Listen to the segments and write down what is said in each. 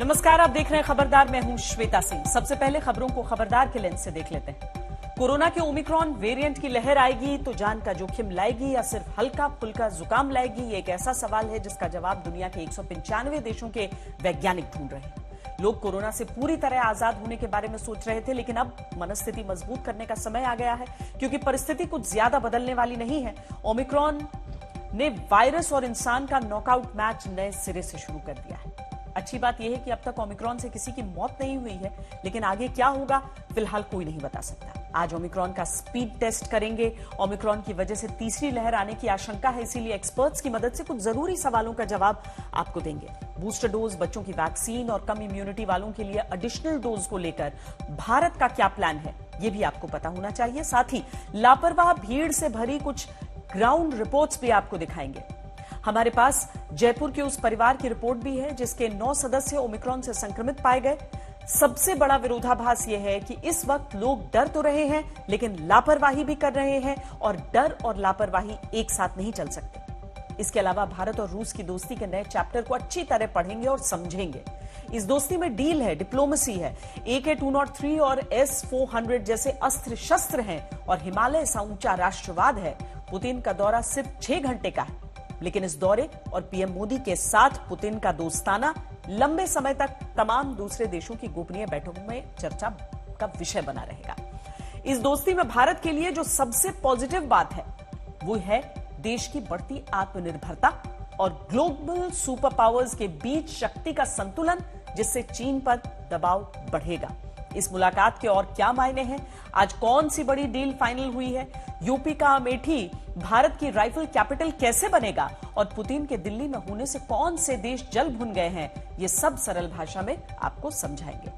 नमस्कार, आप देख रहे हैं खबरदार। मैं हूं श्वेता सिंह। सबसे पहले खबरों को खबरदार के लेंस से देख लेते हैं। कोरोना के ओमिक्रॉन वेरिएंट की लहर आएगी तो जान का जोखिम लाएगी या सिर्फ हल्का फुल्का जुकाम लाएगी, ये एक ऐसा सवाल है जिसका जवाब दुनिया के 195 देशों के वैज्ञानिक ढूंढ रहे हैं। लोग कोरोना से पूरी तरह आजाद होने के बारे में सोच रहे थे, लेकिन अब मनस्थिति मजबूत करने का समय आ गया है, क्योंकि परिस्थिति कुछ ज्यादा बदलने वाली नहीं है। ओमिक्रॉन ने वायरस और इंसान का नॉकआउट मैच नए सिरे से शुरू कर दिया है। अच्छी बात यह है कि अब तक ओमिक्रॉन से किसी की मौत नहीं हुई है, लेकिन आगे क्या होगा फिलहाल कोई नहीं बता सकता। आज ओमिक्रॉन का स्पीड टेस्ट करेंगे। ओमिक्रॉन की वजह से तीसरी लहर आने की आशंका है, इसीलिए एक्सपर्ट्स की मदद से कुछ जरूरी सवालों का जवाब आपको देंगे। बूस्टर डोज, बच्चों की वैक्सीन और कम इम्यूनिटी वालों के लिए एडिशनल डोज को लेकर भारत का क्या प्लान है, यह भी आपको पता होना चाहिए। साथ ही लापरवाह भीड़ से भरी कुछ ग्राउंड रिपोर्ट्स भी आपको दिखाएंगे। हमारे पास जयपुर के उस परिवार की रिपोर्ट भी है जिसके 9 सदस्य ओमिक्रॉन से संक्रमित पाए गए। सबसे बड़ा विरोधाभास यह है कि इस वक्त लोग डर तो रहे हैं, लेकिन लापरवाही भी कर रहे हैं, और डर और लापरवाही एक साथ नहीं चल सकते। इसके अलावा भारत और रूस की दोस्ती के नए चैप्टर को अच्छी तरह पढ़ेंगे और समझेंगे। इस दोस्ती में डील है, डिप्लोमेसी है, AK-203 और S-400 जैसे अस्त्र शस्त्र हैं, और हिमालय सा ऊंचा राष्ट्रवाद है। पुतिन का दौरा सिर्फ 6 घंटे का है, लेकिन इस दौरे और पीएम मोदी के साथ पुतिन का दोस्ताना लंबे समय तक तमाम दूसरे देशों की गोपनीय बैठकों में चर्चा का विषय बना रहेगा। इस दोस्ती में भारत के लिए जो सबसे पॉजिटिव बात है वो है देश की बढ़ती आत्मनिर्भरता और ग्लोबल सुपर पावर्स के बीच शक्ति का संतुलन, जिससे चीन पर दबाव बढ़ेगा। इस मुलाकात के और क्या मायने हैं? आज कौन सी बड़ी डील फाइनल हुई है? यूपी का अमेठी भारत की राइफल कैपिटल कैसे बनेगा? और पुतिन के दिल्ली में होने से कौन से देश जल भुन गए हैं? ये सब सरल भाषा में आपको समझाएंगे।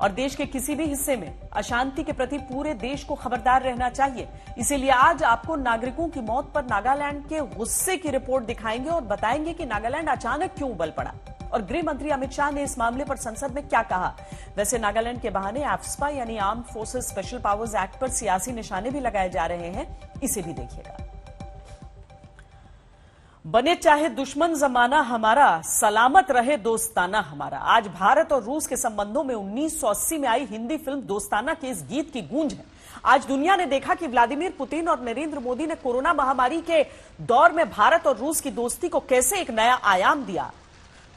और देश के किसी भी हिस्से में अशांति के प्रति पूरे देश को खबरदार रहना चाहिए। इसीलिए आज आपको नागरिकों की मौत पर नागालैंड के गुस्से की रिपोर्ट दिखाएंगे और बताएंगे कि नागालैंड अचानक क्यों उबल पड़ा। और गृह मंत्री अमित शाह ने इस मामले पर संसद में क्या कहा। वैसे नागालैंड के बहाने एफ्स्पा यानी armed forces special powers act पर सियासी निशाने भी लगाए जा रहे हैं, इसे भी देखिएगा। बने चाहे दुश्मन जमाना हमारा, सलामत रहे दोस्ताना हमारा। आज भारत और रूस के संबंधों में 1980 में आई हिंदी फिल्म दोस्ताना के इस गीत की गूंज है। आज दुनिया ने देखा कि व्लादिमीर पुतिन और नरेंद्र मोदी ने कोरोना महामारी के दौर में भारत और रूस की दोस्ती को कैसे एक नया आयाम दिया।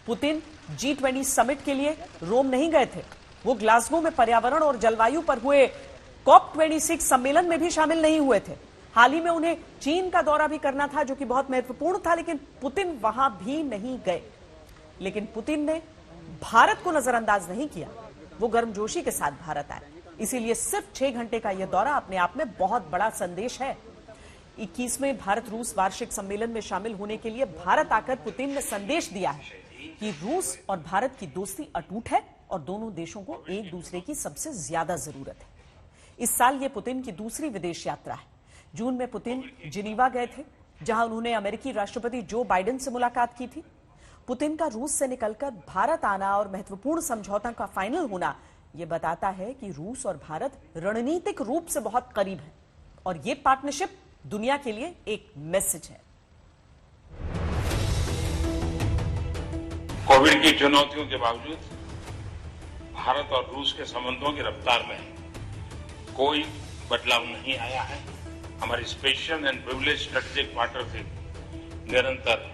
पुतिन G20 समिट के लिए रोम नहीं गए थे, वो ग्लासगो में पर्यावरण और जलवायु पर हुए COP26 सम्मेलन में भी शामिल नहीं हुए थे। हाल ही में उन्हें चीन का दौरा भी करना था, जो कि बहुत महत्वपूर्ण था, लेकिन पुतिन वहां भी नहीं गए। लेकिन पुतिन ने भारत को नजरअंदाज नहीं किया, वो गर्मजोशी के साथ भारत आए। इसीलिए सिर्फ 6 घंटे का यह दौरा अपने आप में बहुत बड़ा संदेश है। 21वें भारत रूस वार्षिक सम्मेलन में शामिल होने के लिए भारत आकर पुतिन ने संदेश दिया है कि रूस और भारत की दोस्ती अटूट है और दोनों देशों को एक दूसरे की सबसे ज्यादा जरूरत है। इस साल ये पुतिन की दूसरी विदेश यात्रा है। जून में पुतिन जिनीवा गए थे, जहां उन्होंने अमेरिकी राष्ट्रपति जो बाइडेन से मुलाकात की थी। पुतिन का रूस से निकलकर भारत आना और महत्वपूर्ण समझौता का फाइनल होना यह बताता है कि रूस और भारत रणनीतिक रूप से बहुत करीब है, और ये पार्टनरशिप दुनिया के लिए एक मैसेज है। कोविड की चुनौतियों के बावजूद भारत और रूस के संबंधों की रफ्तार में कोई बदलाव नहीं आया है। हमारी special and privilege strategic partnership निरंतर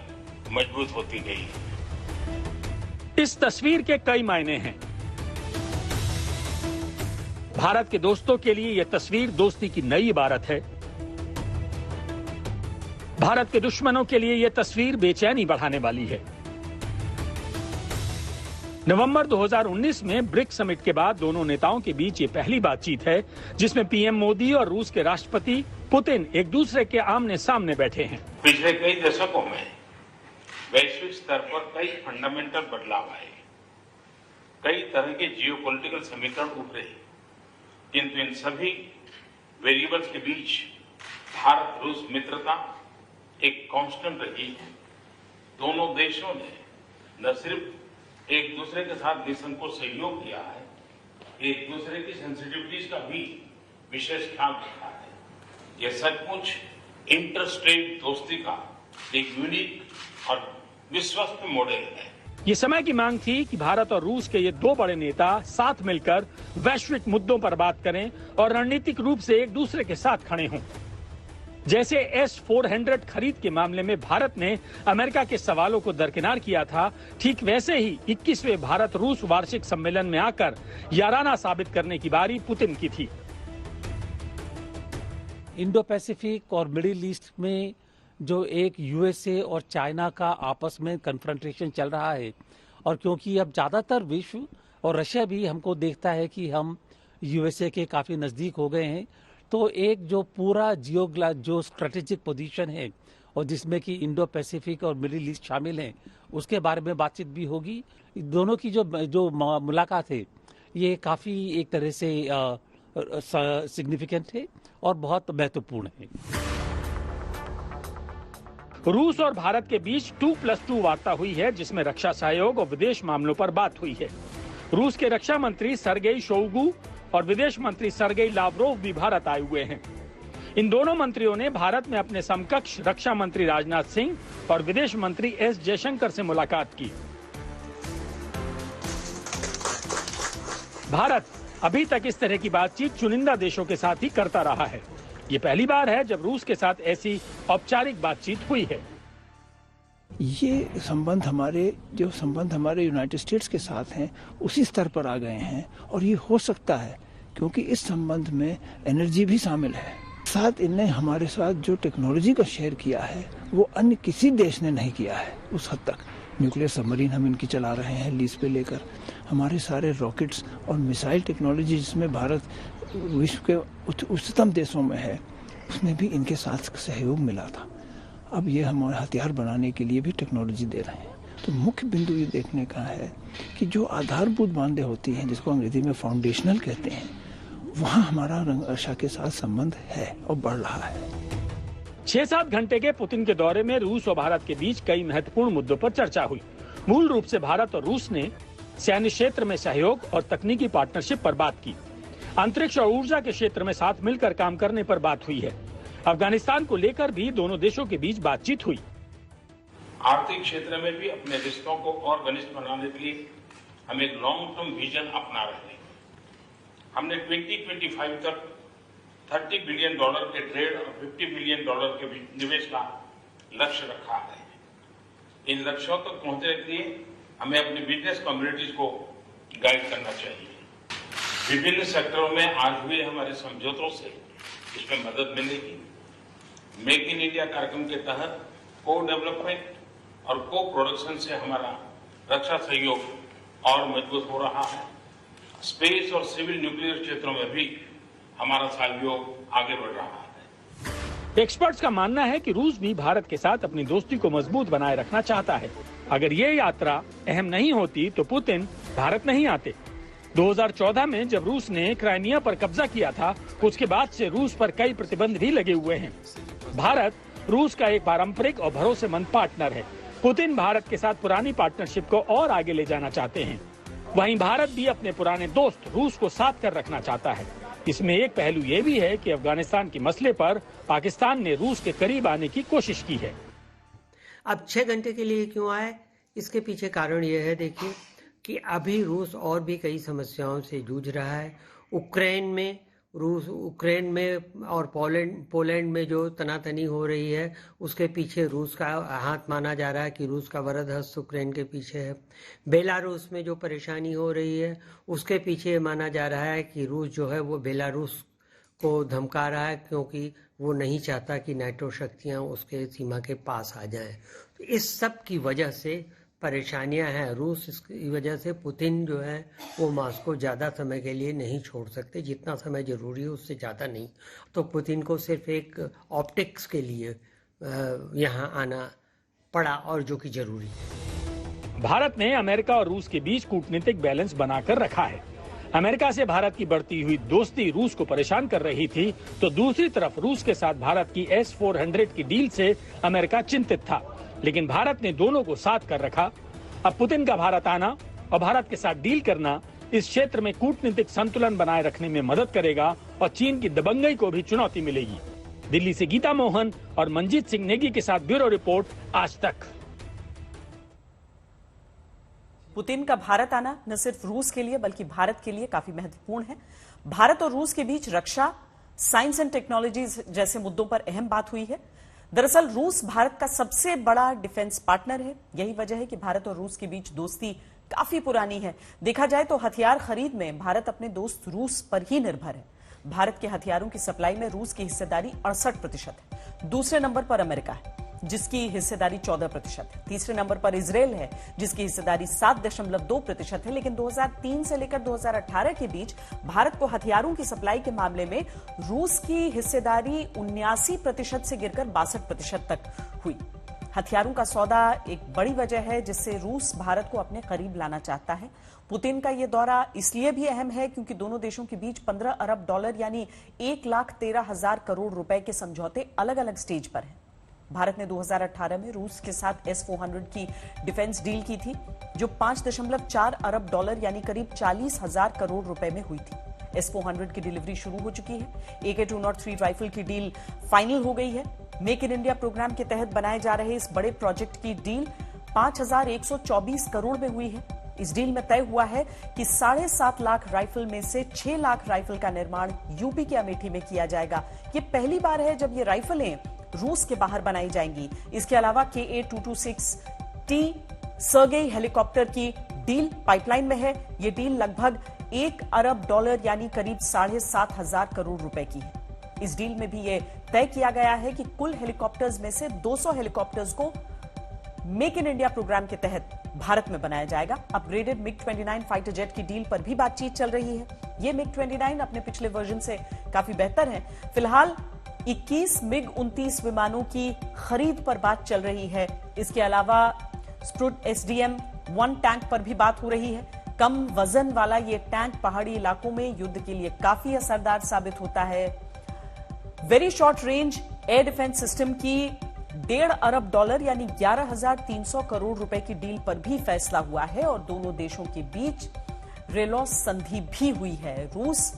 मजबूत होती गई है। इस तस्वीर के कई मायने हैं। भारत के दोस्तों के लिए यह तस्वीर दोस्ती की नई इबारत है। भारत के दुश्मनों के लिए यह तस्वीर बेचैनी बढ़ाने वाली है। नवंबर 2019 में ब्रिक्स समिट के बाद दोनों नेताओं के बीच ये पहली बातचीत है जिसमें पीएम मोदी और रूस के राष्ट्रपति पुतिन एक दूसरे के आमने सामने बैठे हैं। पिछले कई दशकों में वैश्विक स्तर पर कई फंडामेंटल बदलाव आए, कई तरह के जियोपॉलिटिकल समीकरण उभरे, किंतु इन सभी वेरिएबल्स के बीच भारत रूस मित्रता एक कांस्टेंट रही है। दोनों देशों ने न सिर्फ एक दूसरे के साथ निसंकोच सहयोग किया है, एक दूसरे की सेंसिटिविटीज का भी विशेष ख्याल रखा है। यह सचमुच इंटर स्टेट दोस्ती का एक यूनिक और विश्वस्त मॉडल है। ये समय की मांग थी कि भारत और रूस के ये दो बड़े नेता साथ मिलकर वैश्विक मुद्दों पर बात करें और रणनीतिक रूप से एक दूसरे के साथ खड़े हों। जैसे S-400 खरीद के मामले में भारत ने अमेरिका के सवालों को दरकिनार किया था, ठीक वैसे ही 21वें भारत रूस वार्षिक सम्मेलन में आकर याराना साबित करने की बारी पुतिन की थी। इंडो पैसिफिक और मिडिल ईस्ट में जो एक यूएसए और चाइना का आपस में कन्फ्रंटेशन चल रहा है, और क्योंकि अब ज्यादातर विश्व और रशिया भी हमको देखता है कि हम यूएसए के काफी नजदीक हो गए हैं, तो एक जो पूरा जो स्ट्रेटेजिक पोजीशन है और जिसमें कि इंडो पैसिफिक और मिडिल ईस्ट शामिल हैं, उसके बारे में बातचीत भी होगी। दोनों की जो मुलाकात है ये काफी एक तरह से सिग्निफिकेंट है और बहुत महत्वपूर्ण है। रूस और भारत के बीच 2+2 वार्ता हुई है, जिसमें रक्षा सहयोग और विदेश मामलों पर बात हुई है। रूस के रक्षा मंत्री सर्गेई शोइगु और विदेश मंत्री सर्गेई लावरोव भी भारत आए हुए हैं। इन दोनों मंत्रियों ने भारत में अपने समकक्ष रक्षा मंत्री राजनाथ सिंह और विदेश मंत्री एस जयशंकर से मुलाकात की। भारत अभी तक इस तरह की बातचीत चुनिंदा देशों के साथ ही करता रहा है। ये पहली बार है जब रूस के साथ ऐसी औपचारिक बातचीत हुई है। ये संबंध हमारे यूनाइटेड स्टेट्स के साथ हैं, उसी स्तर पर आ गए हैं, और ये हो सकता है क्योंकि इस संबंध में एनर्जी भी शामिल है। साथ इनने हमारे साथ जो टेक्नोलॉजी का शेयर किया है वो अन्य किसी देश ने नहीं किया है उस हद तक। न्यूक्लियर सबमरीन हम इनकी चला रहे हैं लीज पे लेकर। हमारे सारे रॉकेट्स और मिसाइल टेक्नोलॉजी जिसमें भारत विश्व के उच्चतम देशों में है, उसमें भी इनके साथ सहयोग मिला था। अब ये हमारे हथियार बनाने के लिए भी टेक्नोलॉजी दे रहे हैं। तो मुख्य बिंदु ये देखने का है कि जो आधारभूत बातें होती हैं, जिसको अंग्रेजी में फाउंडेशनल कहते हैं, वहाँ हमारा रशिया के साथ संबंध है और बढ़ रहा है। 6-7 घंटे के पुतिन के दौरे में रूस और भारत के बीच कई महत्वपूर्ण मुद्दों पर चर्चा हुई। मूल रूप से भारत और रूस ने सैन्य क्षेत्र में सहयोग और तकनीकी पार्टनरशिप पर बात की। अंतरिक्ष और ऊर्जा के क्षेत्र में साथ मिलकर काम करने पर बात हुई है। अफगानिस्तान को लेकर भी दोनों देशों के बीच बातचीत हुई। आर्थिक क्षेत्र में भी अपने रिश्तों को और घनिष्ठ बनाने के लिए हम एक लॉन्ग टर्म विजन अपना रहे हैं। हमने 2025 तक $30 बिलियन के ट्रेड और $50 बिलियन के निवेश का लक्ष्य रखा है। इन लक्ष्यों तक पहुंचने के लिए हमें अपनी बिजनेस कम्युनिटीज को गाइड करना चाहिए। विभिन्न सेक्टरों में आज हुए हमारे समझौतों से इसमें मदद मिलेगी। मेक इन इंडिया कार्यक्रम के तहत को डेवलपमेंट और को प्रोडक्शन से हमारा रक्षा सहयोग और मजबूत हो रहा है। स्पेस और सिविल न्यूक्लियर क्षेत्रों में भी हमारा सहयोग आगे बढ़ रहा है। एक्सपर्ट्स का मानना है कि रूस भी भारत के साथ अपनी दोस्ती को मजबूत बनाए रखना चाहता है। अगर ये यात्रा अहम नहीं होती तो पुतिन भारत नहीं आते। 2014 में जब रूस ने क्राइमिया पर कब्जा किया था, उसके बाद से रूस पर कई प्रतिबंध भी लगे हुए हैं। भारत रूस का एक पारंपरिक और भरोसेमंद पार्टनर है। पुतिन भारत के साथ पुरानी पार्टनरशिप को और आगे ले जाना चाहते हैं। वहीं भारत भी अपने पुराने दोस्त रूस को साथ कर रखना चाहता है। इसमें एक पहलू ये भी है कि अफगानिस्तान के मसले पर पाकिस्तान ने रूस के करीब आने की कोशिश की है। अब 6 घंटे के लिए क्यों आए, इसके पीछे कारण यह है, देखिए कि अभी रूस और भी कई समस्याओं से जूझ रहा है। यूक्रेन में और पोलैंड में जो तनातनी हो रही है, उसके पीछे रूस का हाथ माना जा रहा है कि रूस का वरद हस्त यूक्रेन के पीछे है। बेलारूस में जो परेशानी हो रही है, उसके पीछे माना जा रहा है कि रूस जो है वो बेलारूस को धमका रहा है, क्योंकि वो नहीं चाहता कि नाटो शक्तियां उसके सीमा के पास आ जाएं। तो इस सब की वजह से परेशानियां हैं। रूस इसकी वजह से पुतिन जो है वो मास्को ज़्यादा समय के लिए नहीं छोड़ सकते, जितना समय जरूरी है उससे ज़्यादा नहीं। तो पुतिन को सिर्फ एक ऑप्टिक्स के लिए यहाँ आना पड़ा, और जो कि जरूरी है। भारत ने अमेरिका और रूस के बीच कूटनीतिक बैलेंस बनाकर रखा है। अमेरिका से भारत की बढ़ती हुई दोस्ती रूस को परेशान कर रही थी, तो दूसरी तरफ रूस के साथ भारत की S-400 की डील से अमेरिका चिंतित था। लेकिन भारत ने दोनों को साथ कर रखा। अब पुतिन का भारत आना और भारत के साथ डील करना इस क्षेत्र में कूटनीतिक संतुलन बनाए रखने में मदद करेगा और चीन की दबंगई को भी चुनौती मिलेगी। दिल्ली से गीता मोहन और मंजीत सिंह नेगी के साथ ब्यूरो रिपोर्ट, आज तक। पुतिन का भारत आना न सिर्फ रूस के लिए बल्कि भारत के लिए काफी महत्वपूर्ण है। भारत और रूस के बीच रक्षा, साइंस एंड टेक्नोलॉजी जैसे मुद्दों पर अहम बात हुई है। दरअसल रूस भारत का सबसे बड़ा डिफेंस पार्टनर है। यही वजह है कि भारत और रूस के बीच दोस्ती काफी पुरानी है। देखा जाए तो हथियार खरीद में भारत अपने दोस्त रूस पर ही निर्भर है। भारत के हथियारों की सप्लाई में रूस की हिस्सेदारी 68% है। दूसरे नंबर पर अमेरिका है जिसकी हिस्सेदारी 14% है। तीसरे नंबर पर इजराइल है जिसकी हिस्सेदारी 7.2% है। लेकिन 2003 से लेकर 2018 के बीच भारत को हथियारों की सप्लाई के मामले में रूस की हिस्सेदारी 79% से गिरकर 62% तक हुई। हथियारों का सौदा एक बड़ी वजह है जिससे रूस भारत को अपने करीब लाना चाहता है। पुतिन का यह दौरा इसलिए भी अहम है क्योंकि दोनों देशों के बीच 15 अरब डॉलर यानी 1,13,000 करोड़ रुपए के समझौते अलग अलग स्टेज पर हैं। भारत ने 2018 में रूस के साथ S-400 की डिफेंस डील की थी जो 5.4 अरब डॉलर यानी करीब 40,000 करोड़ रुपए में हुई थी। S-400 की डिलीवरी शुरू हो चुकी है। AK-203 राइफल की डील फाइनल हो गई है। मेक इन इंडिया प्रोग्राम के तहत बनाए जा रहे इस बड़े प्रोजेक्ट की डील 5,124 करोड़ में हुई है। इस डील में तय हुआ है कि 7.5 लाख राइफल में से 6 लाख राइफल का निर्माण यूपी के अमेठी में किया जाएगा। ये पहली बार है जब ये राइफलें रूस के बाहर बनाई जाएंगी। इसके अलावा KA-226T सर्गेई हेलीकॉप्टर की डील पाइपलाइन में है। ये डील लगभग 1 अरब डॉलर यानी करीब 7,500 करोड़ रुपए की है। इस डील में भी यह तय किया गया है कि कुल हेलीकॉप्टर्स में से 200 हेलीकॉप्टर्स को मेक इन इंडिया प्रोग्राम के तहत भारत में बनाया जाएगा। अपग्रेडेड MiG-29 फाइटर जेट की डील पर भी बातचीत चल रही है। ये MiG-29 अपने पिछले वर्जन से काफी बेहतर है। फिलहाल 21 MiG-29 विमानों की खरीद पर बात चल रही है। इसके अलावा स्प्रुट SDM-1 टैंक पर भी बात हो रही है। कम वजन वाला ये टैंक पहाड़ी इलाकों में युद्ध के लिए काफी असरदार साबित होता है। Very short range air defence system की 1.5 अरब डॉलर यानी 11,300 करोड़ रुपए की डील पर भी फैसला हुआ है और दोनों देशों के बीच रेलॉस संधि भी हुई है। रूस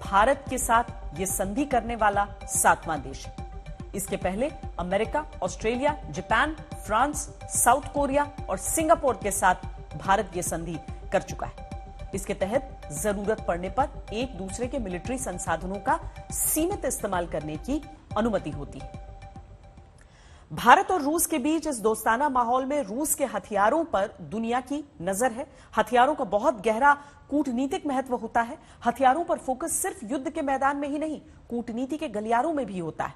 भारत के साथ ये संधि करने वाला 7वां देश है। इसके पहले America, Australia, Japan, France, south Korea और सिंगापुर के साथ भारत ये संधि कर चुका है। इसके तहत जरूरत पड़ने पर एक दूसरे के मिलिट्री संसाधनों का सीमित इस्तेमाल करने की अनुमति होती है। भारत और रूस के बीच इस दोस्ताना माहौल में रूस के हथियारों पर दुनिया की नजर है। हथियारों का बहुत गहरा कूटनीतिक महत्व होता है। हथियारों पर फोकस सिर्फ युद्ध के मैदान में ही नहीं, कूटनीति के गलियारों में भी होता है।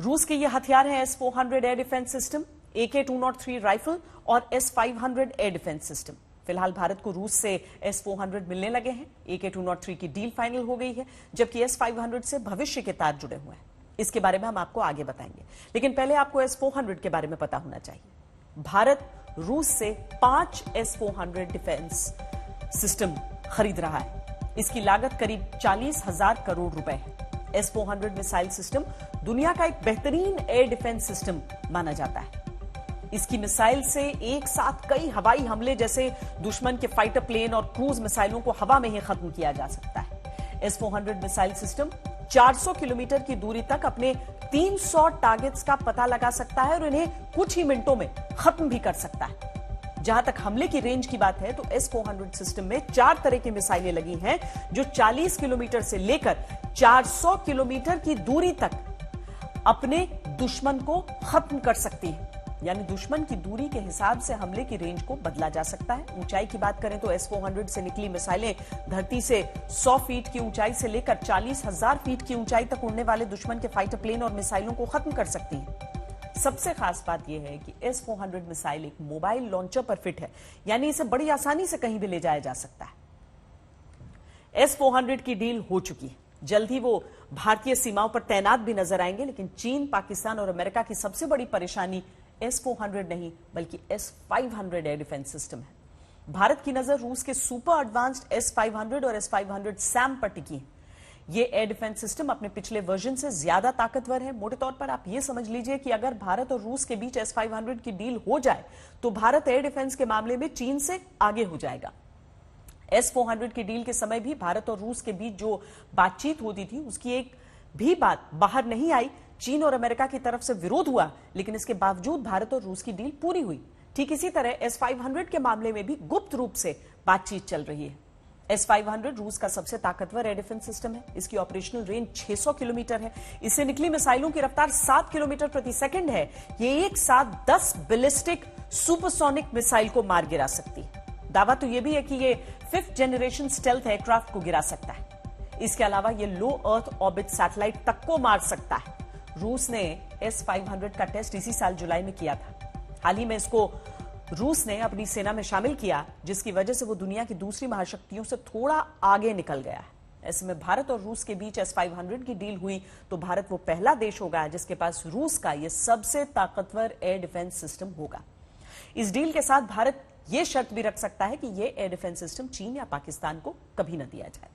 रूस के ये हथियार हैं S-400 air defence system, AK-203 rifle और S-500 एयर डिफेंस सिस्टम। फिलहाल भारत को रूस से S-400 मिलने लगे हैं। AK-203 की डील फाइनल हो गई है जबकि S-500 से भविष्य के तार जुड़े हुए हैं। इसके बारे में हम आपको आगे बताएंगे, लेकिन पहले आपको S-400 के बारे में पता होना चाहिए। भारत रूस से 5 S-400 डिफेंस सिस्टम खरीद रहा है। इसकी लागत करीब 40,000 करोड़ रुपए है। S-400 मिसाइल सिस्टम दुनिया का एक बेहतरीन एयर डिफेंस सिस्टम माना जाता है। इसकी मिसाइल से एक साथ कई हवाई हमले जैसे दुश्मन के फाइटर प्लेन और क्रूज मिसाइलों को हवा में ही खत्म किया जा सकता है। S-400 मिसाइल सिस्टम 400 किलोमीटर की दूरी तक अपने 300 टारगेट्स का पता लगा सकता है और इन्हें कुछ ही मिनटों में खत्म भी कर सकता है। जहां तक हमले की रेंज की बात है तो S-400 सिस्टम में 4 तरह की मिसाइलें लगी हैं जो 40 किलोमीटर से लेकर 400 किलोमीटर की दूरी तक अपने दुश्मन को खत्म कर सकती है। यानी दुश्मन की दूरी के हिसाब से हमले की रेंज को बदला जा सकता है। ऊंचाई की बात करें तो S-400 से निकली मिसाइलें धरती से 100 फीट की ऊंचाई से लेकर 40,000 फीट की ऊंचाई तक उड़ने वाले दुश्मन के फाइटर प्लेन और मिसाइलों को खत्म कर सकती हैं। सबसे खास बात यह है कि S-400 मिसाइल एक मोबाइल लॉन्चर पर फिट है, यानी इसे बड़ी आसानी से कहीं भी ले जाया जा सकता है। S-400 की डील हो चुकी है। जल्द ही वो भारतीय सीमाओं पर तैनात भी नजर आएंगे, लेकिन चीन, पाकिस्तान और अमेरिका की सबसे बड़ी परेशानी S-400 नहीं बल्कि S-500 एयर डिफेंस सिस्टम है। भारत की नजर रूस के सुपर एडवांस्ड S-500 और S-500 SAM पर टिकी है। ये एयर डिफेंस सिस्टम अपने पिछले वर्जन से ज्यादा ताकतवर है। मोटे तौर पर आप ये समझ लीजिए कि अगर भारत और रूस के बीच S-500 की डील हो जाए तो भारत एयर डिफेंस के मामले में चीन से आगे हो जाएगा। S-400 की डील के समय भी भारत और रूस के बीच जो बातचीत होती थी उसकी एक भी बात बाहर नहीं आई। चीन और अमेरिका की तरफ से विरोध हुआ, लेकिन इसके बावजूद भारत और रूस की डील पूरी हुई। ठीक इसी तरह S-500 के मामले में भी गुप्त रूप से बातचीत चल रही है। S-500 रूस का सबसे ताकतवर एयर डिफेंस सिस्टम है। इसकी ऑपरेशनल रेंज 600 किलोमीटर है। इससे निकली मिसाइलों की रफ्तार 7 किलोमीटर प्रति सेकंड है। ये एक साथ 10 बैलिस्टिक सुपरसोनिक मिसाइल को मार गिरा सकती है। दावा तो यह भी है कि ये 5th जनरेशन स्टेल्थ एयरक्राफ्ट को गिरा सकता है। इसके अलावा ये लो अर्थ ऑर्बिट सैटेलाइट तक को मार सकता है। रूस ने S-500 का टेस्ट इसी साल जुलाई में किया था। हाल ही में इसको रूस ने अपनी सेना में शामिल किया, जिसकी वजह से वो दुनिया की दूसरी महाशक्तियों से थोड़ा आगे निकल गया है। ऐसे में भारत और रूस के बीच S-500 की डील हुई तो भारत वो पहला देश होगा जिसके पास रूस का ये सबसे ताकतवर एयर डिफेंस सिस्टम होगा। इस डील के साथ भारत ये शर्त भी रख सकता है कि ये एयर डिफेंस सिस्टम चीन या पाकिस्तान को कभी न दिया जाए।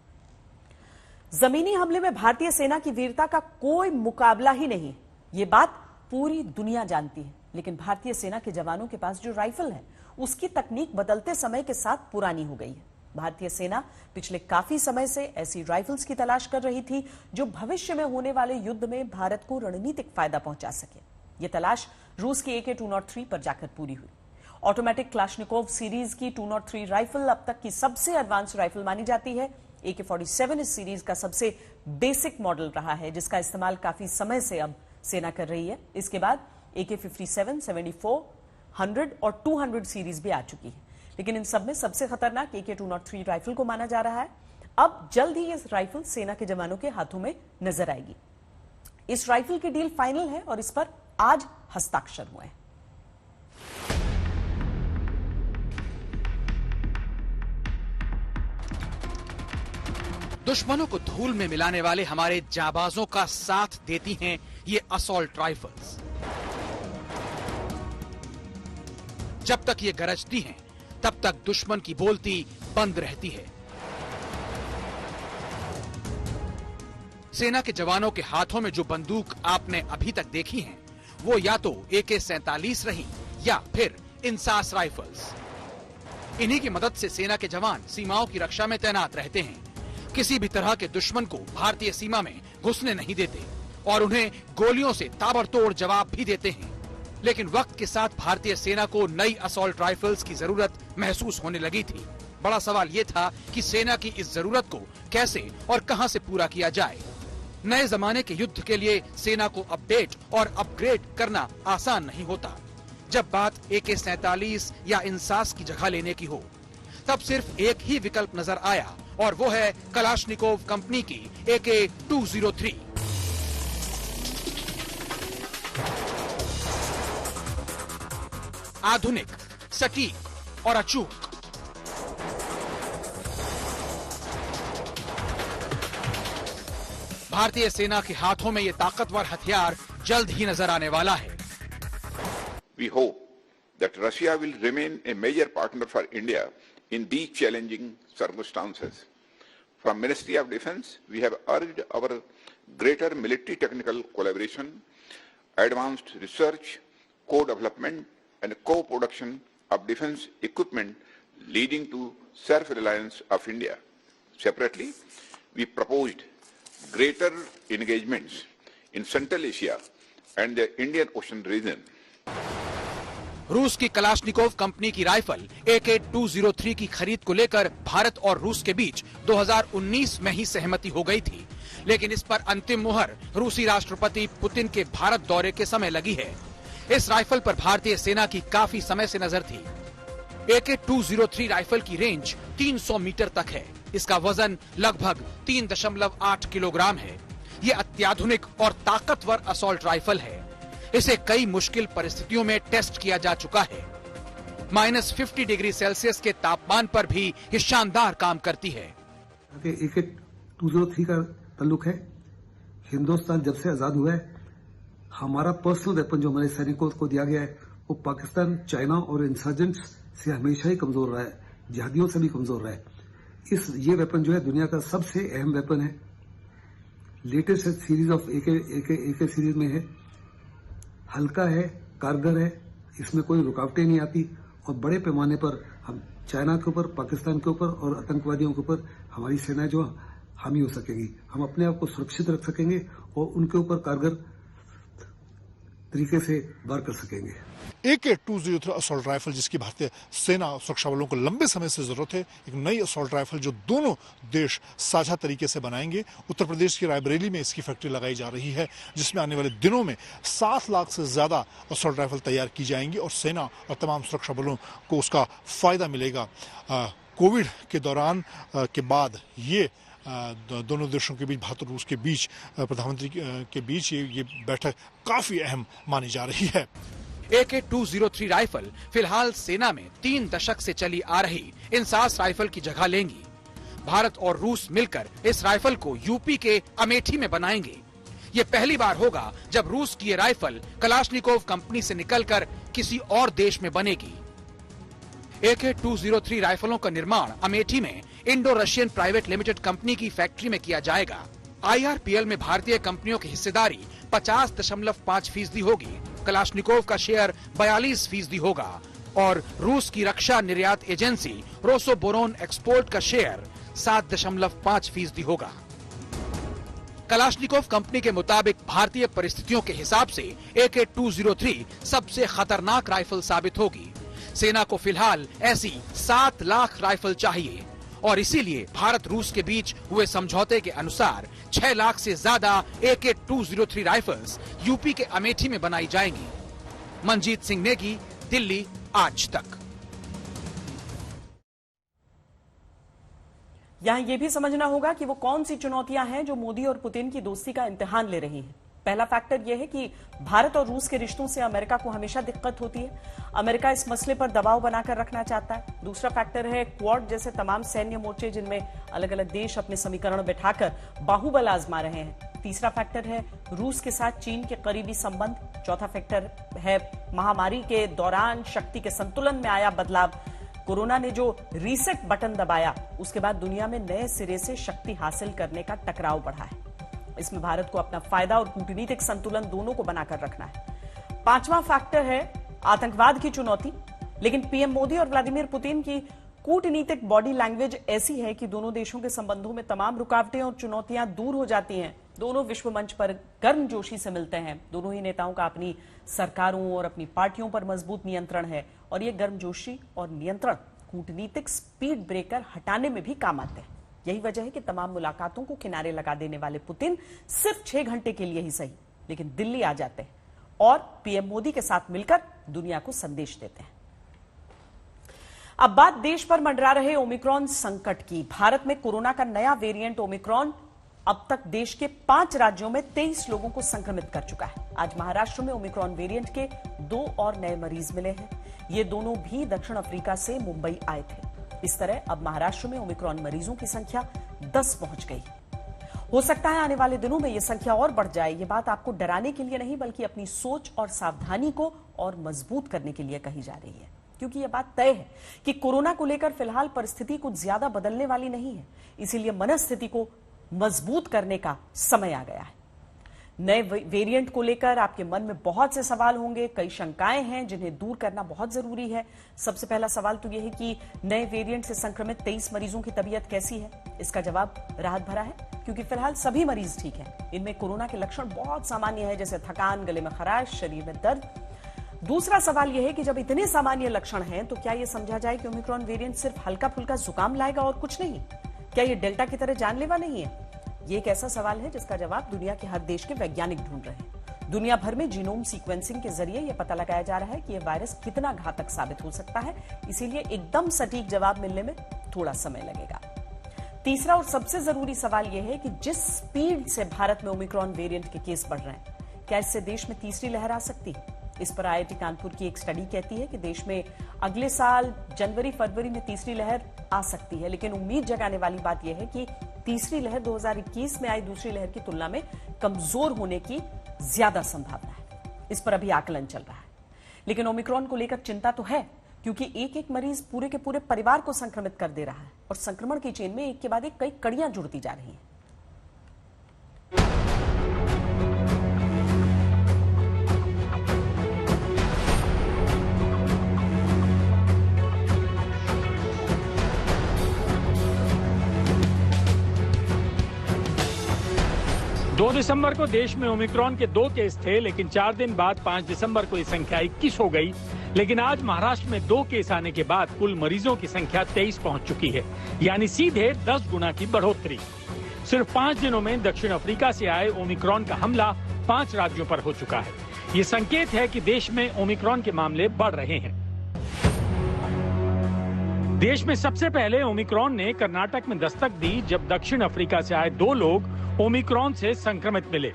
जमीनी हमले में भारतीय सेना की वीरता का कोई मुकाबला ही नहीं, ये बात पूरी दुनिया जानती है। लेकिन भारतीय सेना के जवानों के पास जो राइफल है उसकी तकनीक बदलते समय के साथ पुरानी हो गई है। भारतीय सेना पिछले काफी समय से ऐसी राइफल्स की तलाश कर रही थी जो भविष्य में होने वाले युद्ध में भारत को रणनीतिक फायदा पहुंचा सके। ये तलाश रूस की AK-203 पर जाकर पूरी हुई। ऑटोमेटिक क्लाशनिकोव सीरीज की 203 राइफल अब तक की सबसे एडवांस राइफल मानी जाती है। AK-47 इस सीरीज का सबसे बेसिक मॉडल रहा है, जिसका इस्तेमाल काफी समय से अब सेना कर रही है। इसके बाद AK-57, 74, 100 और 200 सीरीज भी आ चुकी है। लेकिन इन सब में सबसे खतरनाक AK-203 राइफल को माना जा रहा है। अब जल्द ही इस राइफल सेना के जवानों के हाथों में नजर आएगी। इस राइफल की डील फाइनल है और इस पर आज हस्ताक्षर हुए हैं। दुश्मनों को धूल में मिलाने वाले हमारे जाबाजों का साथ देती हैं ये असॉल्ट राइफल्स। जब तक ये गरजती हैं, तब तक दुश्मन की बोलती बंद रहती है। सेना के जवानों के हाथों में जो बंदूक आपने अभी तक देखी हैं, वो या तो AK-47 रही या फिर इंसास राइफल्स। इन्हीं की मदद से सेना के जवान सीमाओं की रक्षा में तैनात रहते हैं। किसी भी तरह के दुश्मन को भारतीय सीमा में घुसने नहीं देते और उन्हें गोलियों से ताबड़तोड़ जवाब भी देते हैं। लेकिन वक्त के साथ भारतीय सेना को नई असॉल्ट राइफल्स की जरूरत महसूस होने लगी थी। बड़ा सवाल ये था कि सेना की इस जरूरत को कैसे और कहां से पूरा किया जाए। नए जमाने के युद्ध के लिए सेना को अपडेट और अपग्रेड करना आसान नहीं होता। जब बात AK-47 या इंसास की जगह लेने की हो, तब सिर्फ एक ही विकल्प नजर आया और वो है कलाशनिकोव कंपनी की AK-203। आधुनिक, सटीक और अचूक। भारतीय सेना के हाथों में ये ताकतवर हथियार जल्द ही नजर आने वाला है। We hope that Russia will remain a major partner for India in these challenging circumstances. From Ministry of Defence, we have urged our greater military technical collaboration, advanced research, co-development and co-production of defence equipment leading to self-reliance of India. Separately, we proposed greater engagements in Central Asia and the Indian Ocean region. रूस की Kalashnikov company की rifle AK-203 की खरीद को लेकर भारत और रूस के बीच 2019 में ही सहमति हो गई थी, लेकिन इस पर अंतिम मुहर रूसी राष्ट्रपति पुतिन के भारत दौरे के समय लगी है। इस राइफल पर भारतीय सेना की काफी समय से नजर थी। AK-203 राइफल की रेंज 300 मीटर तक है। इसका वजन लगभग 3.8 किलोग्राम है। ये अत्याधुनिक और ताकतवर असॉल्ट राइफल है। इसे कई मुश्किल परिस्थितियों में टेस्ट किया जा चुका है। -50 डिग्री सेल्सियस के तापमान पर भी ये शानदार काम करती है। AK-203 का ताल्लुक है, हिंदुस्तान जब से आजाद हुआ है, हमारा पर्सनल वेपन जो हमारे सैनिकों को दिया गया है, वो पाकिस्तान, चाइना और इंसर्जेंट्स से हमेशा ही कमजोर रहा है, जिहादियों से भी कमजोर रहा है। ये वेपन जो है दुनिया का सबसे अहम वेपन है। Latest series of AK series में है। हल्का है, कारगर है, इसमें कोई रुकावटें नहीं आती और बड़े पैमाने पर हम चाइना के ऊपर, पाकिस्तान के ऊपर और आतंकवादियों के ऊपर हमारी सेना जो हामी हो सकेगी। हम अपने आप को सुरक्षित रख सकेंगे और उनके ऊपर कारगर तरीके से वार कर सकेंगे। AK-203 असॉल्ट राइफल जिसकी भारतीय सेना और सुरक्षा बलों को लंबे समय से जरूरत है, एक नई असॉल्ट राइफल जो दोनों देश साझा तरीके से बनाएंगे। उत्तर प्रदेश की रायबरेली में इसकी फैक्ट्री लगाई जा रही है, जिसमें आने वाले दिनों में 7 लाख से ज्यादा असॉल्ट राइफल तैयार की जाएंगी और सेना और तमाम सुरक्षा बलों को उसका फायदा मिलेगा। कोविड के दौरान के बाद ये दोनों देशों के बीच, भारत और रूस के बीच, प्रधानमंत्री के बीच ये बैठक काफी अहम मानी जा रही है। AK-203 राइफल फिलहाल सेना में 3 दशक से चली आ रही इंसास राइफल की जगह लेंगी। भारत और रूस मिलकर इस राइफल को यूपी के अमेठी में बनाएंगे। ये पहली बार होगा जब रूस की ये राइफल कलाश्निकोव कंपनी से निकलकर किसी और देश में बनेगी। AK-203 राइफलों का निर्माण अमेठी में Indo Russian private limited company की फैक्ट्री में किया जाएगा। IRPL में भारतीय कंपनियों की हिस्सेदारी 50.5% होगी। कलाश्निकोव का शेयर 42% होगा और रूस की रक्षा निर्यात एजेंसी रोसोबोरोन एक्सपोर्ट का शेयर 7.5% होगा। कलाश्निकोव कंपनी के मुताबिक भारतीय परिस्थितियों के हिसाब से AK-203 सबसे खतरनाक राइफल साबित होगी। सेना को फिलहाल ऐसी 7 लाख राइफल चाहिए और इसीलिए भारत रूस के बीच हुए समझौते के अनुसार 6 लाख से ज्यादा AK-203 राइफल्स यूपी के अमेठी में बनाई जाएंगी। मनजीत सिंह नेगी, दिल्ली, आज तक। यहां यह भी समझना होगा कि वो कौन सी चुनौतियां हैं जो मोदी और पुतिन की दोस्ती का इम्तिहान ले रही हैं। पहला फैक्टर यह है कि भारत और रूस के रिश्तों से अमेरिका को हमेशा दिक्कत होती है। अमेरिका इस मसले पर दबाव बनाकर रखना चाहता है। दूसरा फैक्टर है क्वाड जैसे तमाम सैन्य मोर्चे जिनमें अलग अलग देश अपने समीकरण बैठाकर बाहुबल आजमा रहे हैं। तीसरा फैक्टर है रूस के साथ चीन के करीबी संबंध। चौथा फैक्टर है महामारी के दौरान शक्ति के संतुलन में आया बदलाव। कोरोना ने जो रीसेट बटन दबाया उसके बाद दुनिया में नए सिरे से शक्ति हासिल करने का टकराव बढ़ा है। इसमें भारत को अपना फायदा और कूटनीतिक संतुलन दोनों को बनाकर रखना है। पांचवां फैक्टर है आतंकवाद की चुनौती। लेकिन पीएम मोदी और व्लादिमीर पुतिन की कूटनीतिक बॉडी लैंग्वेज ऐसी है कि दोनों देशों के संबंधों में तमाम रुकावटें और चुनौतियां दूर हो जाती हैं। दोनों विश्व मंच पर गर्मजोशी से मिलते हैं। दोनों ही नेताओं का अपनी सरकारों और अपनी पार्टियों पर मजबूत नियंत्रण है और ये गर्मजोशी और नियंत्रण कूटनीतिक स्पीड ब्रेकर हटाने में भी काम आते हैं। यही वजह है कि तमाम मुलाकातों को किनारे लगा देने वाले पुतिन सिर्फ 6 घंटे के लिए ही सही लेकिन दिल्ली आ जाते हैं और पीएम मोदी के साथ मिलकर दुनिया को संदेश देते हैं। अब बात देश पर मंडरा रहे ओमिक्रॉन संकट की। भारत में कोरोना का नया वेरिएंट ओमिक्रॉन अब तक देश के 5 राज्यों में 23 लोगों को संक्रमित कर चुका है। आज महाराष्ट्र में ओमिक्रॉन वेरिएंट के 2 और नए मरीज मिले हैं। ये दोनों भी दक्षिण अफ्रीका से मुंबई आए थे। इस तरह अब महाराष्ट्र में ओमिक्रॉन मरीजों की संख्या 10 पहुंच गई। हो सकता है आने वाले दिनों में यह संख्या और बढ़ जाए। ये बात आपको डराने के लिए नहीं बल्कि अपनी सोच और सावधानी को और मजबूत करने के लिए कही जा रही है, क्योंकि यह बात तय है कि कोरोना को लेकर फिलहाल परिस्थिति कुछ ज्यादा बदलने वाली नहीं है। इसीलिए मनस्थिति को मजबूत करने का समय आ गया है। नए वेरिएंट को लेकर आपके मन में बहुत से सवाल होंगे, कई शंकाएं हैं जिन्हें दूर करना बहुत जरूरी है। सबसे पहला सवाल तो यह है कि नए वेरिएंट से संक्रमित 23 मरीजों की तबीयत कैसी है। इसका जवाब राहत भरा है, क्योंकि फिलहाल सभी मरीज ठीक हैं। इनमें कोरोना के लक्षण बहुत सामान्य है, जैसे थकान, गले में खराश, शरीर में दर्द। दूसरा सवाल यह है कि जब इतने सामान्य लक्षण हैं तो क्या यह समझा जाए कि ओमिक्रॉन वेरिएंट सिर्फ हल्का फुल्का जुकाम लाएगा और कुछ नहीं? क्या यह डेल्टा की तरह जानलेवा नहीं है? ये एक ऐसा सवाल है जिसका जवाब दुनिया के हर देश के वैज्ञानिक ढूंढ रहे हैं। दुनिया भर में जीनोम सीक्वेंसिंग के जरिए यह पता लगाया जा रहा है कि यह वायरस कितना घातक साबित हो सकता है। इसीलिए एकदम सटीक जवाब मिलने में थोड़ा समय लगेगा। तीसरा और सबसे जरूरी सवाल यह है कि जिस स्पीड से भारत में ओमिक्रॉन वेरिएंट के केस बढ़ रहे हैं, क्या इससे देश में तीसरी लहर आ सकती है? इस पर IIT कानपुर की एक स्टडी कहती है कि देश में अगले साल जनवरी-फरवरी में तीसरी लहर आ सकती है। लेकिन उम्मीद जगाने वाली बात यह है कि तीसरी लहर 2021 में आई दूसरी लहर की तुलना में कमजोर होने की ज्यादा संभावना है। इस पर अभी आकलन चल रहा है। लेकिन ओमिक्रॉन को लेकर चिंता तो है, क्योंकि एक मरीज पूरे के पूरे परिवार को संक्रमित कर दे रहा है और संक्रमण की चेन में एक के बाद एक कई कड़ियां जुड़ती जा रही हैं। 2 दिसंबर को देश में ओमिक्रॉन के 2 केस थे, लेकिन 4 दिन बाद 5 दिसंबर को ये संख्या 21 हो गई। लेकिन आज महाराष्ट्र में 2 केस आने के बाद कुल मरीजों की संख्या 23 पहुंच चुकी है, यानी सीधे 10 गुना की बढ़ोतरी। सिर्फ 5 दिनों में दक्षिण अफ्रीका से आए ओमिक्रॉन का हमला 5 राज्यों पर हो चुका है। ये संकेत है कि देश में ओमिक्रॉन के मामले बढ़ रहे हैं। देश में सबसे पहले ओमिक्रॉन ने कर्नाटक में दस्तक दी, जब दक्षिण अफ्रीका से आए 2 लोग ओमिक्रॉन से संक्रमित मिले।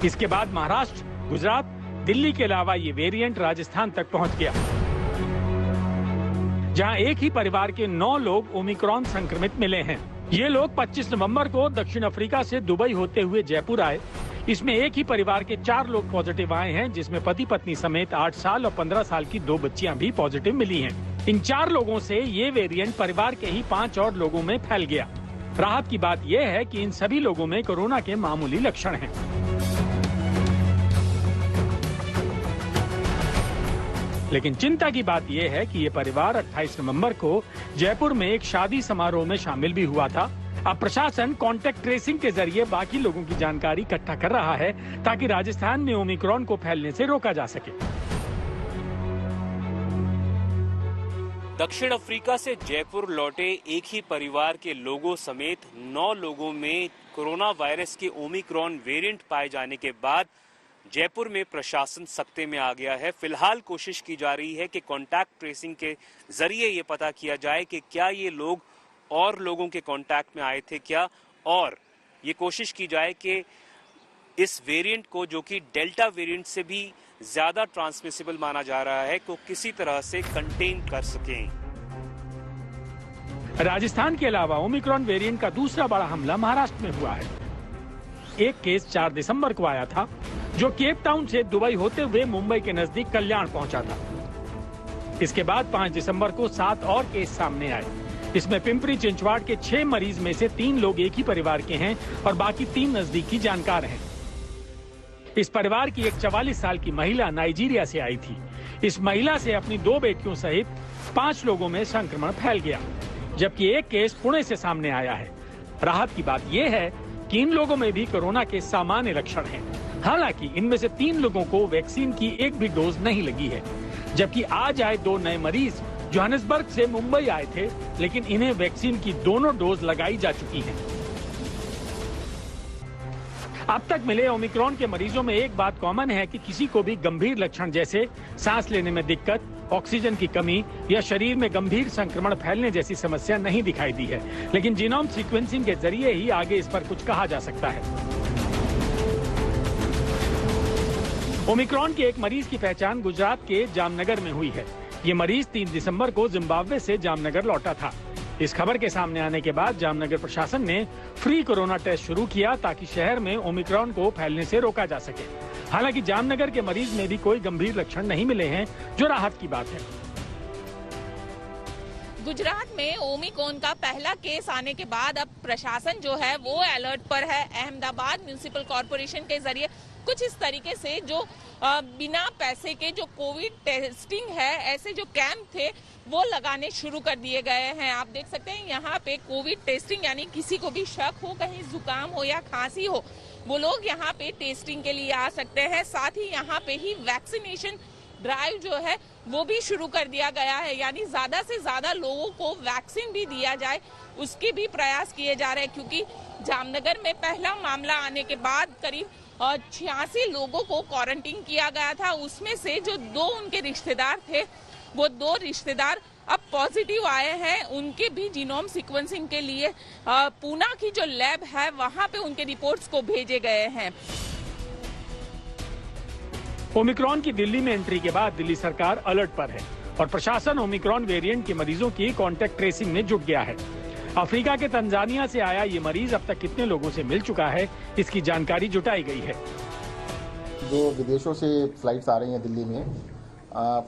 इसके बाद महाराष्ट्र, गुजरात, दिल्ली के अलावा ये वेरिएंट राजस्थान तक पहुंच गया, जहां एक ही परिवार के 9 लोग ओमिक्रॉन संक्रमित मिले हैं। ये लोग 25 नवंबर को दक्षिण अफ्रीका से दुबई होते हुए जयपुर आए। इसमें एक ही परिवार के 4 लोग पॉजिटिव आए हैं, जिसमें पति पत्नी समेत 8 साल और 15 साल की 2 बच्चियां भी पॉजिटिव मिली हैं। इन 4 लोगों से ये वेरिएंट परिवार के ही 5 और लोगों में फैल गया। राहत की बात यह है कि इन सभी लोगों में कोरोना के मामूली लक्षण हैं। लेकिन चिंता की बात यह है कि ये परिवार 28 नवंबर को जयपुर में एक शादी समारोह में शामिल भी हुआ था। अब प्रशासन कॉन्टैक्ट ट्रेसिंग के जरिए बाकी लोगों की जानकारी इकट्ठा कर रहा है, ताकि राजस्थान में ओमिक्रॉन को फैलने से रोका जा सके। दक्षिण अफ्रीका से जयपुर लौटे एक ही परिवार के लोगों समेत 9 लोगों में कोरोना वायरस के ओमिक्रॉन वेरिएंट पाए जाने के बाद जयपुर में प्रशासन सख्ते में आ गया है। फिलहाल कोशिश की जा रही है कि कॉन्टैक्ट ट्रेसिंग के जरिए ये पता किया जाए कि क्या ये लोग और लोगों के कॉन्टैक्ट में आए थे क्या, और ये कोशिश की जाए कि इस वेरिएंट को, जो कि डेल्टा वेरिएंट से भी ज्यादा ट्रांसमिसिबल माना जा रहा है, को किसी तरह से कंटेन कर सकें। राजस्थान के अलावा ओमिक्रॉन वेरिएंट का दूसरा बड़ा हमला महाराष्ट्र में हुआ है। एक केस 4 दिसंबर को आया था, जो केप टाउन से दुबई होते हुए मुंबई के नजदीक कल्याण पहुंचा था। इसके बाद 5 दिसंबर को 7 और केस सामने आए। इसमें पिंपरी चिंचवाड़ के 6 मरीज में से 3 लोग एक ही परिवार के हैं और बाकी 3 नजदीकी जानकार हैं। इस परिवार की एक 44 साल की महिला नाइजीरिया से आई थी। इस महिला से अपनी 2 बेटियों सहित 5 लोगों में संक्रमण फैल गया, जबकि एक केस पुणे से सामने आया है। राहत की बात यह है कि इन लोगों में भी कोरोना के सामान्य लक्षण हैं। हालांकि इनमें से 3 लोगों को वैक्सीन की एक भी डोज नहीं लगी है, जबकि आज आए 2 नए मरीज जोहानिसबर्ग से मुंबई आए थे, लेकिन इन्हें वैक्सीन की दोनों डोज लगाई जा चुकी हैं। अब तक मिले ओमिक्रॉन के मरीजों में एक बात कॉमन है कि किसी को भी गंभीर लक्षण जैसे सांस लेने में दिक्कत, ऑक्सीजन की कमी या शरीर में गंभीर संक्रमण फैलने जैसी समस्या नहीं दिखाई दी है। लेकिन जीनोम सीक्वेंसिंग के जरिए ही आगे इस पर कुछ कहा जा सकता है। ओमिक्रॉन के एक मरीज की पहचान गुजरात के जामनगर में हुई है। ये मरीज 3 दिसंबर को जिम्बाब्वे से जामनगर लौटा था। इस खबर के सामने आने के बाद जामनगर प्रशासन ने फ्री कोरोना टेस्ट शुरू किया, ताकि शहर में ओमिक्रॉन को फैलने से रोका जा सके। हालांकि जामनगर के मरीज में भी कोई गंभीर लक्षण नहीं मिले हैं, जो राहत की बात है। गुजरात में ओमिक्रॉन का पहला केस आने के बाद अब प्रशासन जो है वो अलर्ट पर है। अहमदाबाद म्युनिसिपल कॉर्पोरेशन के जरिए कुछ इस तरीके से जो बिना पैसे के जो कोविड टेस्टिंग है, ऐसे जो कैंप थे वो लगाने शुरू कर दिए गए हैं। आप देख सकते हैं यहाँ पे कोविड टेस्टिंग, यानी किसी को भी शक हो, कहीं जुकाम हो या खांसी हो, वो लोग यहाँ पे टेस्टिंग के लिए आ सकते हैं। साथ ही यहाँ पे ही वैक्सीनेशन ड्राइव जो है वो भी शुरू कर दिया गया है, यानी ज्यादा से ज्यादा लोगों को वैक्सीन भी दिया जाए, उसके भी प्रयास किए जा रहे हैं। क्योंकि जामनगर में पहला मामला आने के बाद करीब 86 लोगों को क्वारंटीन किया गया था। उसमें से जो 2 उनके रिश्तेदार थे, वो 2 रिश्तेदार अब पॉजिटिव आए हैं। उनके भी जीनोम सीक्वेंसिंग के लिए पूना की जो लैब है वहां पे उनके रिपोर्ट्स को भेजे गए हैं। ओमिक्रॉन की दिल्ली में एंट्री के बाद दिल्ली सरकार अलर्ट पर है और प्रशासन ओमिक्रॉन वेरिएंट के मरीजों की कॉन्टैक्ट ट्रेसिंग में जुट गया है। अफ्रीका के तंजानिया से आया ये मरीज अब तक कितने लोगों से मिल चुका है, इसकी जानकारी जुटाई गई है। जो विदेशों से फ्लाइट्स आ रही हैं दिल्ली में,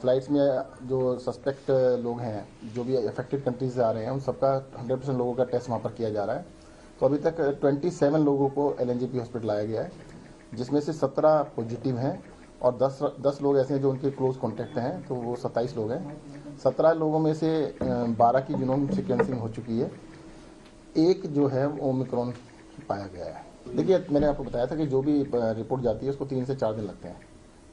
फ्लाइट्स में जो सस्पेक्ट लोग हैं, जो भी अफेक्टेड कंट्रीज से आ रहे हैं, उन सबका 100% लोगों का टेस्ट वहाँ पर किया जा रहा है। तो अभी तक 27 लोगों को LNJP हॉस्पिटल लाया गया है, जिसमें से 17 पॉजिटिव हैं और 10 लोग ऐसे हैं जो उनके क्लोज कॉन्टैक्ट हैं, तो वो 27 लोग हैं। 17 लोगों में से 12 की जीनोम सीक्वेंसिंग हो चुकी है। एक जो है ओमिक्रॉन पाया गया है। देखिए, मैंने आपको बताया था कि जो भी रिपोर्ट जाती है उसको 3 से 4 दिन लगते हैं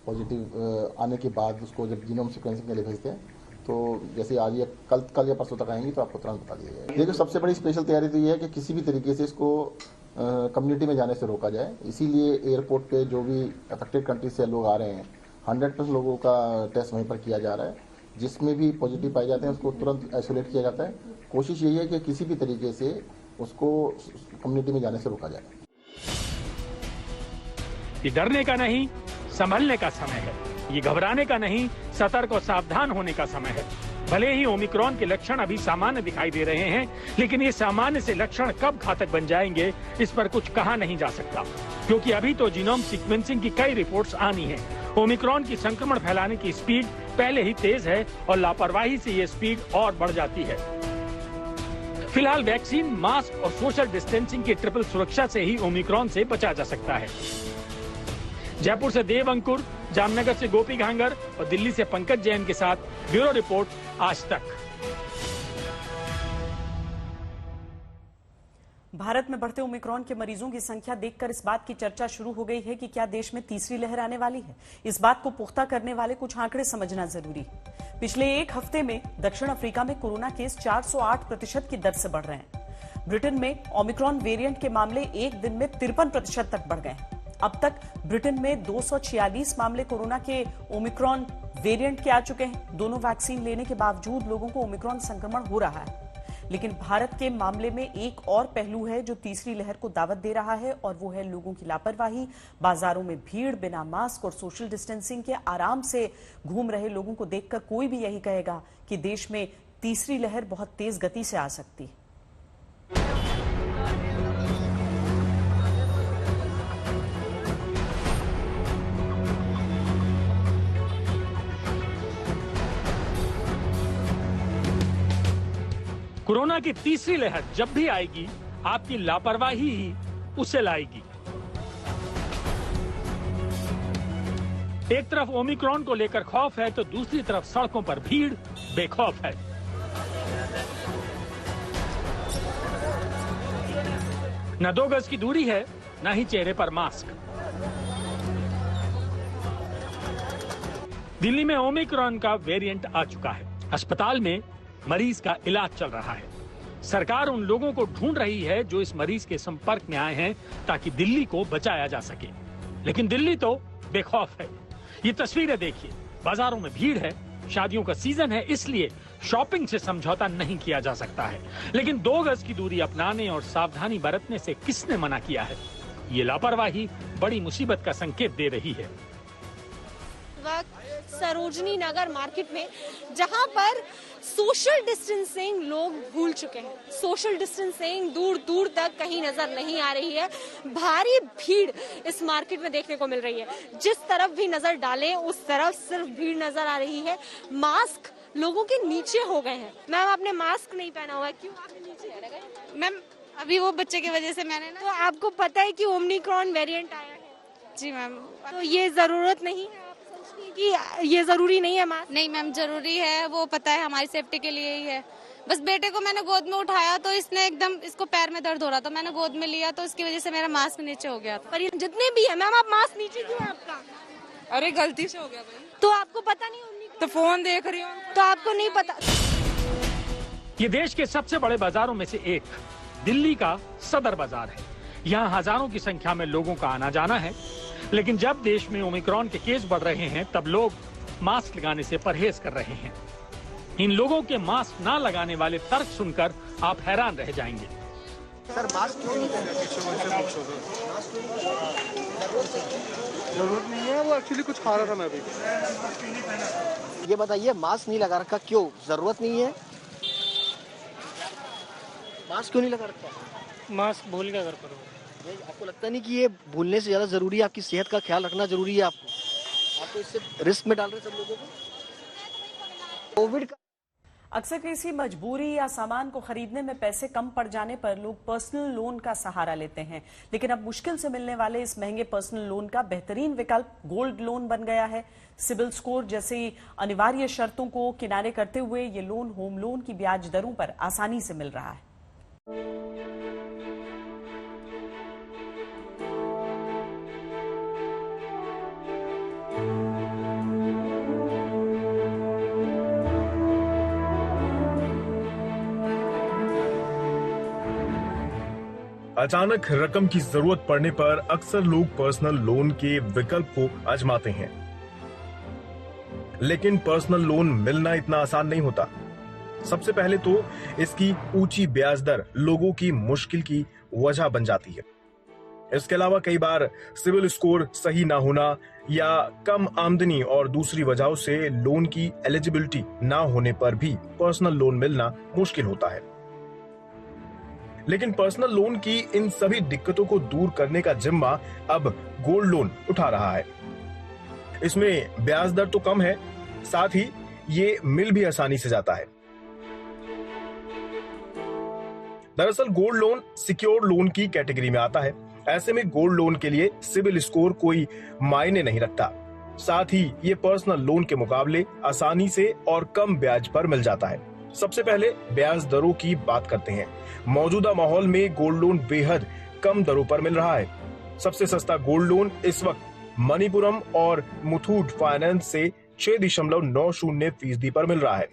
पॉजिटिव आने के बाद। उसको जब जीनोम सीक्वेंसिंग के लिए भेजते हैं तो जैसे आज या कल या परसों तक आएंगी तो आपको तुरंत बता दिया जाएगा। देखिए, सबसे बड़ी स्पेशल तैयारी तो ये है कि किसी भी तरीके से इसको कम्युनिटी में जाने से रोका जाए। इसीलिए एयरपोर्ट पे जो भी अफेक्टेड कंट्री से लोग आ रहे हैं 100% लोगों का टेस्ट वहीं पर किया जा रहा है। जिसमें भी पॉजिटिव पाए जाते हैं उसको तुरंत आइसोलेट किया जाता है। कोशिश यही है कि किसी भी तरीके से उसको कम्युनिटी में जाने से रोका जाए। ये डरने का नहीं, संभलने का समय है। ये घबराने का नहीं, सतर्क और सावधान होने का समय है। भले ही ओमिक्रॉन के लक्षण अभी सामान्य दिखाई दे रहे हैं, लेकिन ये सामान्य से लक्षण कब घातक बन जाएंगे इस पर कुछ कहा नहीं जा सकता, क्योंकि अभी तो जीनोम सीक्वेंसिंग की कई रिपोर्ट्स आनी है। ओमिक्रॉन की संक्रमण फैलाने की स्पीड पहले ही तेज है और लापरवाही से ये स्पीड और बढ़ जाती है। फिलहाल वैक्सीन, मास्क और सोशल डिस्टेंसिंग की ट्रिपल सुरक्षा से ही ओमिक्रॉन से बचा जा सकता है। जयपुर से देव अंकुर, जामनगर से गोपी घांगर और दिल्ली से पंकज जैन के साथ ब्यूरो रिपोर्ट, आज तक। भारत में बढ़ते ओमिक्रॉन के मरीजों की संख्या देखकर इस बात की चर्चा शुरू हो गई है कि क्या देश में तीसरी लहर आने वाली है। इस बात को पुख्ता करने वाले कुछ आंकड़े समझना जरूरी है। पिछले एक हफ्ते में दक्षिण अफ्रीका में कोरोना केस 408% की दर से बढ़ रहे हैं। ब्रिटेन में ओमिक्रॉन वेरिएंट के मामले एक दिन में 53% तक बढ़ गए हैं। अब तक ब्रिटेन में 246 मामले कोरोना के ओमिक्रॉन वेरिएंट के आ चुके हैं। दोनों वैक्सीन लेने के बावजूद लोगों को ओमिक्रॉन संक्रमण हो रहा है। लेकिन भारत के मामले में एक और पहलू है जो तीसरी लहर को दावत दे रहा है, और वो है लोगों की लापरवाही। बाजारों में भीड़, बिना मास्क और सोशल डिस्टेंसिंग के आराम से घूम रहे लोगों को देखकर कोई भी यही कहेगा कि देश में तीसरी लहर बहुत तेज गति से आ सकती है। कोरोना की तीसरी लहर जब भी आएगी, आपकी लापरवाही ही उसे लाएगी। एक तरफ ओमिक्रॉन को लेकर खौफ है तो दूसरी तरफ सड़कों पर भीड़ बेखौफ है। न 2 गज की दूरी है, न ही चेहरे पर मास्क। दिल्ली में ओमिक्रॉन का वेरिएंट आ चुका है। अस्पताल में मरीज का इलाज चल रहा है। सरकार उन लोगों को ढूंढ रही है जो इस मरीज के संपर्क में आए हैं, ताकि दिल्ली को बचाया जा सके। लेकिन दिल्ली तो बेखौफ है। ये तस्वीरें देखिए, बाजारों में भीड़ है, शादियों का सीजन है, इसलिए शॉपिंग से समझौता नहीं किया जा सकता है। लेकिन 2 गज की दूरी अपनाने और सावधानी बरतने से किसने मना किया है? ये लापरवाही बड़ी मुसीबत का संकेत दे रही है। सरोजनी नगर मार्केट में, जहां पर सोशल डिस्टेंसिंग लोग भूल चुके हैं। सोशल डिस्टेंसिंग दूर दूर तक कहीं नजर नहीं आ रही है। भारी भीड़ इस मार्केट में देखने को मिल रही है। जिस तरफ भी नजर डालें उस तरफ सिर्फ भीड़ नजर आ रही है। मास्क लोगों के नीचे हो गए हैं। मैम, आपने मास्क नहीं पहना हुआ है, क्यों आपने नीचे? मैम, अभी वो बच्चे की वजह से मैंने ना। तो आपको पता है कि ओमिक्रॉन वेरिएंट आया है? जी मैम। तो ये जरूरत नहीं है कि ये जरूरी नहीं है मास्क? नहीं मैम, जरूरी है। वो पता है हमारी सेफ्टी के लिए ही है। बस बेटे को मैंने गोद में उठाया तो इसने एकदम, इसको पैर में दर्द हो रहा था, मैंने गोद में लिया तो इसकी वजह से मेरा मास्क नीचे हो गया था। पर जितने भी है मैम, आप मास्क नीचे क्यों है आपका? अरे गलती से हो गया भाई। तो आपको पता नहीं? तो फोन देख रही हूँ। तो आपको नहीं पता? ये देश के सबसे बड़े बाजारों में से एक दिल्ली का सदर बाजार है। यहाँ हजारों की संख्या में लोगों का आना जाना है। लेकिन जब देश में ओमिक्रॉन के केस बढ़ रहे हैं, तब लोग मास्क लगाने से परहेज कर रहे हैं। इन लोगों के मास्क ना लगाने वाले तर्क सुनकर आप हैरान रह जाएंगे। सर, मास्क क्यों नहीं पहन रहे? जरूरत नहीं है, वो एक्चुअली कुछ खा रहा था मैं अभी। ये बताइए, मास्क नहीं लगा रखा क्यों? जरूरत नहीं है? मास्क क्यों नहीं लगा रखा? मास्क भूल गया घर पर। आपको लगता नहीं कि ये भूलने से ज्यादा जरूरी है? आपकी सेहत का ख्याल रखना जरूरी है। आपको इससे रिस्क में डाल रहे सब लोगों को। कोविड का अक्सर किसी मजबूरी या सामान को खरीदने में पैसे कम पड़ जाने पर लोग पर्सनल लोन का सहारा लेते हैं। लेकिन अब मुश्किल से मिलने वाले इस महंगे पर्सनल लोन का बेहतरीन विकल्प गोल्ड लोन बन गया है। सिबिल स्कोर जैसी अनिवार्य शर्तों को किनारे करते हुए ये लोन होम लोन की ब्याज दरों पर आसानी से मिल रहा है। अचानक रकम की जरूरत पड़ने पर अक्सर लोग पर्सनल लोन के विकल्प को आजमाते हैं, लेकिन पर्सनल लोन मिलना इतना आसान नहीं होता। सबसे पहले तो इसकी ऊंची ब्याज दर लोगों की मुश्किल की वजह बन जाती है। इसके अलावा कई बार सिविल स्कोर सही ना होना या कम आमदनी और दूसरी वजहों से लोन की एलिजिबिलिटी ना होने पर भी पर्सनल लोन मिलना मुश्किल होता है। लेकिन पर्सनल लोन की इन सभी दिक्कतों को दूर करने का जिम्मा अब गोल्ड लोन उठा रहा है। इसमें ब्याज दर तो कम है, साथ ही ये मिल भी आसानी से जाता है। दरअसल गोल्ड लोन सिक्योर लोन की कैटेगरी में आता है। ऐसे में गोल्ड लोन के लिए सिविल स्कोर कोई मायने नहीं रखता। साथ ही ये पर्सनल लोन के मुकाबले आसानी से और कम ब्याज पर मिल जाता है। सबसे पहले ब्याज दरों की बात करते हैं। मौजूदा माहौल में गोल्ड लोन बेहद कम दरों पर मिल रहा है। सबसे सस्ता गोल्ड लोन इस वक्त मणिपुरम और मुथूट फाइनेंस से 6.90% पर मिल रहा है,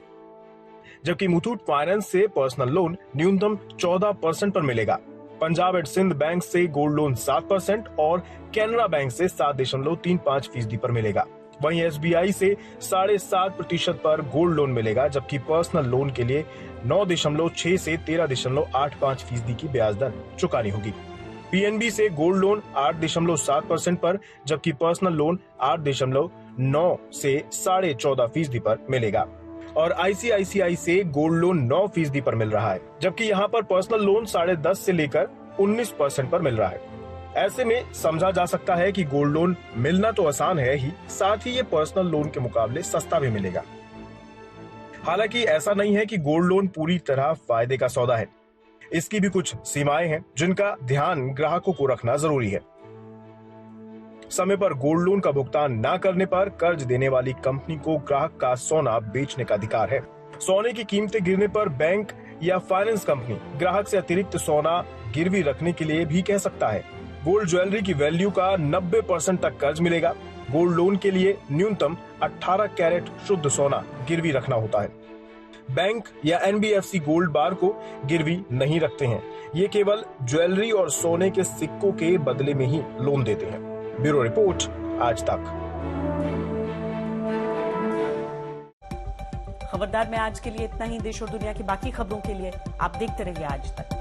जबकि मुथूट फाइनेंस से पर्सनल लोन न्यूनतम 14% पर मिलेगा। पंजाब एंड सिंध बैंक से गोल्ड लोन 7% और कैनरा बैंक से 7.35% पर मिलेगा। वहीं SBI से 7.5% पर गोल्ड लोन मिलेगा, जबकि पर्सनल लोन के लिए 9.6 से 13.85% की ब्याज दर चुकानी होगी। PNB से गोल्ड लोन 8.7% पर, जबकि पर्सनल लोन 8.9 से 14.5% पर मिलेगा। और ICICI से गोल्ड लोन 9% पर मिल रहा है, जबकि यहाँ पर पर्सनल लोन 10.5 से लेकर 19% पर मिल रहा है। ऐसे में समझा जा सकता है कि गोल्ड लोन मिलना तो आसान है ही, साथ ही ये पर्सनल लोन के मुकाबले सस्ता भी मिलेगा। हालांकि ऐसा नहीं है कि गोल्ड लोन पूरी तरह फायदे का सौदा है। इसकी भी कुछ सीमाएं हैं जिनका ध्यान ग्राहकों को रखना जरूरी है। समय पर गोल्ड लोन का भुगतान न करने पर कर्ज देने वाली कंपनी को ग्राहक का सोना बेचने का अधिकार है। सोने की कीमतें गिरने पर बैंक या फाइनेंस कंपनी ग्राहक से अतिरिक्त सोना गिरवी रखने के लिए भी कह सकता है। गोल्ड ज्वेलरी की वैल्यू का 90% तक कर्ज मिलेगा। गोल्ड लोन के लिए न्यूनतम 18 कैरेट शुद्ध सोना गिरवी रखना होता है। बैंक या NBFC गोल्ड बार को गिरवी नहीं रखते हैं। ये केवल ज्वेलरी और सोने के सिक्कों के बदले में ही लोन देते हैं। ब्यूरो रिपोर्ट, आज तक। खबरदार में आज के लिए इतना ही। देश और दुनिया की बाकी खबरों के लिए आप देखते रहिए आज तक।